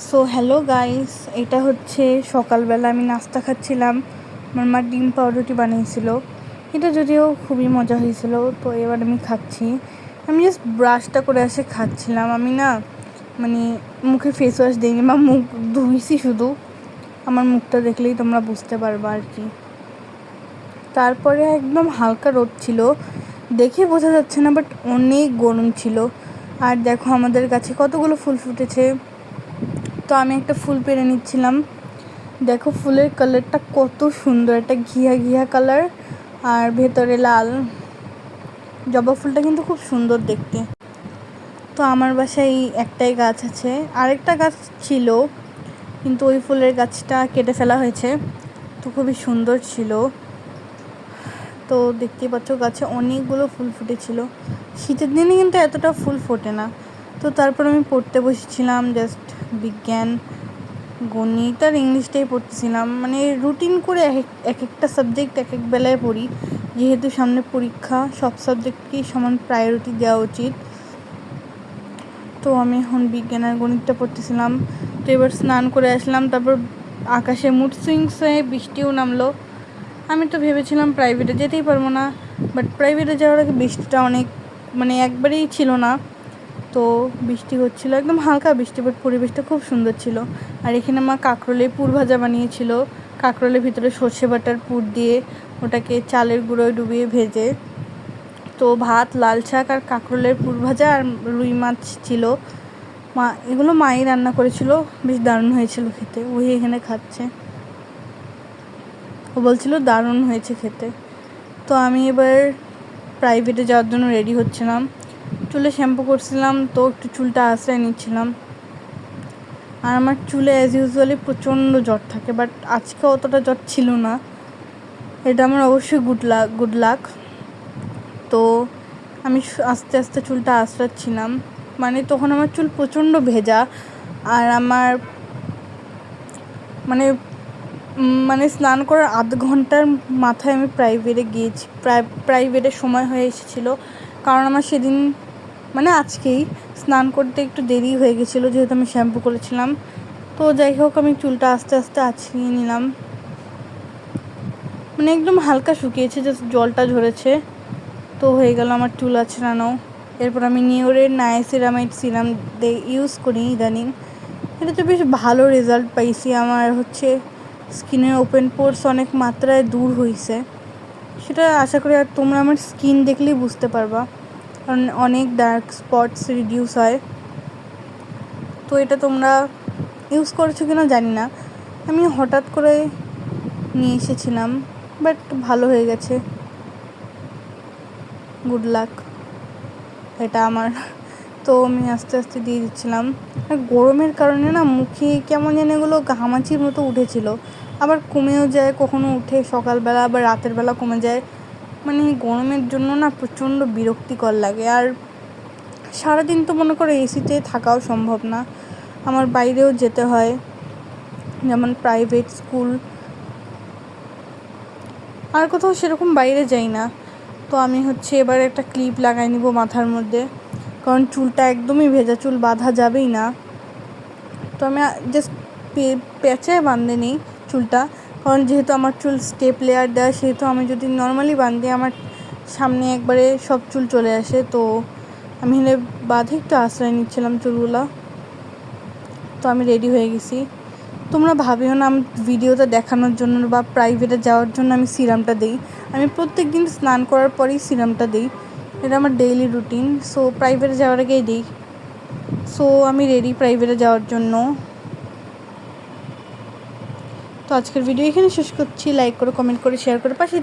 So hello guys, এটা হচ্ছে সকালবেলা আমি নাস্তা খাচ্ছিলাম। আমার মা ডিম পাউরুটি বানিয়েছিল, এটা যদিও খুবই মজা হয়েছিল। তো এবার আমি খাচ্ছি। আমি জাস্ট ব্রাশটা করে এসে খাচ্ছিলাম। আমি না মানে মুখে ফেস ওয়াশ দিইনি বা মুখ ধুইছি শুধু। আমার মুখটা দেখলেই তোমরা বুঝতে পারবা আর কি। তারপরে একদম হালকা রোদ ছিল, দেখে বোঝা যাচ্ছে না, বাট অনেক গরম ছিল। আর দেখো আমাদের গাছে কতগুলো ফুল ফুটেছে। তো আমি একটা ফুল পেরে নিচ্ছিলাম। দেখো ফুলের কালারটা কত সুন্দর, একটা ঘিয়া ঘিয়া কালার আর ভেতরে লাল। জবা ফুলটা কিন্তু খুব সুন্দর দেখতে। তো আমার বাসায় একটাই গাছ আছে, আরেকটা গাছ ছিল কিন্তু ওই ফুলের গাছটা কেটে ফেলা হয়েছে। তো খুবই সুন্দর ছিল। তো দেখতেই পাচ্ছ গাছে অনেকগুলো ফুল ফুটেছিল। শীতের দিনে কিন্তু এতটা ফুল ফোটে না। তো তারপর আমি পড়তে বসেছিলাম, জাস্ট বিজ্ঞান, গণিত আর ইংলিশটাই পড়তেছিলাম। মানে রুটিন করে এক একটা সাবজেক্ট এক এক বেলায় পড়ি, যেহেতু সামনে পরীক্ষা, সব সাবজেক্টকেই সমান প্রায়োরিটি দেওয়া উচিত। তো আমি এখন বিজ্ঞান আর গণিতটা পড়তেছিলাম। তো এবার স্নান করে আসলাম, তারপর আকাশে মুড সুইংস হয়ে বৃষ্টিও নামলো। আমি তো ভেবেছিলাম প্রাইভেটে যেতেই পারবো না, বাট প্রাইভেটে যাওয়ার আগে বৃষ্টিটা অনেক একবারেই ছিল না। তো বৃষ্টি হচ্ছিল, একদম হালকা বৃষ্টি, বাট পরিবেশটা খুব সুন্দর ছিল। আর এখানে মা কাঁকরোলের পুর ভাজা বানিয়েছিল। কাঁকরোলের ভিতরে সর্ষে বাটার পুর দিয়ে ওটাকে চালের গুঁড়োয় ডুবিয়ে ভেজে। তো ভাত, লাল শাক আর কাঁকরোলের পুর ভাজা আর রুই মাছ ছিল। মা এগুলো মাই রান্না করেছিল, বেশ দারুণ হয়েছিল খেতে। ওই এখানে খাচ্ছে, ও বলছিল দারুণ হয়েছে খেতে। তো আমি এবার প্রাইভেটে যাওয়ার জন্য রেডি হচ্ছিলাম। চুলে শ্যাম্পু করছিলাম, তো একটু চুলটা আঁচড়ায় নিচ্ছিলাম। আর আমার চুলে অ্যাজ ইউজুয়ালি প্রচণ্ড জ্বর থাকে, বাট আজকে অতটা জ্বর ছিল না। এটা আমার অবশ্যই গুড লাক। তো আমি আস্তে আস্তে চুলটা আঁচড়াচ্ছিলাম। মানে তখন আমার চুল প্রচণ্ড ভেজা। আর আমার মানে স্নান করার আধ ঘন্টার মাথায় আমি প্রাইভেটে গিয়েছি, প্রাইভেটের সময় হয়ে এসেছিলো। কারণ আমার সেদিন আজকেই স্নান করতে একটু দেরি হয়ে গেছিলো, যেহেতু আমি শ্যাম্পু করেছিলাম। তো যাই হোক, আমি চুলটা আস্তে আস্তে আঁচড়িয়ে নিলাম। একদম হালকা শুকিয়েছে, জাস্ট জলটা ঝরেছে। তো হয়ে গেল আমার চুল আঁচড়ানো। এরপর আমি নিওরের নায়াসিরামাইড সিরাম ইউজ করি ইদানিং। এটাতে বেশ ভালো রেজাল্ট পাইছি। আমার স্কিনের ওপেন পোর্স অনেক মাত্রায় দূর হয়েছে, সেটা আশা করি। আর তোমরা আমার স্কিন দেখলেই বুঝতে পারবা, কারণ অনেক ডার্ক স্পটস রিডিউস হয়। তো এটা তোমরা ইউজ করেছো কিনা জানি না, আমি হঠাৎ করে নিয়ে এসেছিলাম, বাট ভালো হয়ে গেছে। গুড লাক এটা আমার। তো আমি আস্তে আস্তে দিয়ে দিচ্ছিলাম। আর গরমের কারণে না মুখে কেমন যেন এগুলো ঘামাচির মতো উঠেছিল, আবার কমেও যায়, কখনো উঠে সকালবেলা, আবার রাতের বেলা কমে যায়। গরমের জন্য না প্রচণ্ড বিরক্তিকর লাগে। আর সারাদিন তো মনে করো এসিতে থাকাও সম্ভব না, আমার বাইরেও যেতে হয়, যেমন প্রাইভেট স্কুল। আর কোথাও সেরকম বাইরে যাই না। তো আমি এবার একটা ক্লিপ লাগাই নিব মাথার মধ্যে, কারণ চুলটা একদমই ভেজা, চুল বাঁধা যাবেই না। তো আমি জাস্ট প্যাঁচায় বাঁধে নিই চুলটা, কারণ যেহেতু আমার চুল স্টেপ লেয়ার দেওয়া, সেহেতু আমি যদি নর্মালি বাঁধি আমার সামনে একবারে সব চুল চলে আসে। তো আমি বাঁধে একটু আশ্রয় নিচ্ছিলাম চুলগুলো। তো আমি রেডি হয়ে গেছি। তোমরা ভাবিও না আমি ভিডিওতে দেখানোর জন্য বা প্রাইভেটে যাওয়ার জন্য আমি সিরামটা দিই। আমি প্রত্যেক দিন স্নান করার পরেই সিরামটা দিই, এটা আমার ডেইলি রুটিন। সো প্রাইভেটে যাওয়ার আগেই দিই। সো আমি রেডি প্রাইভেটে যাওয়ার জন্য। তো আজকের ভিডিও এখানে শেষ করছি। লাইক করো, কমেন্ট করে, শেয়ার করে পাশে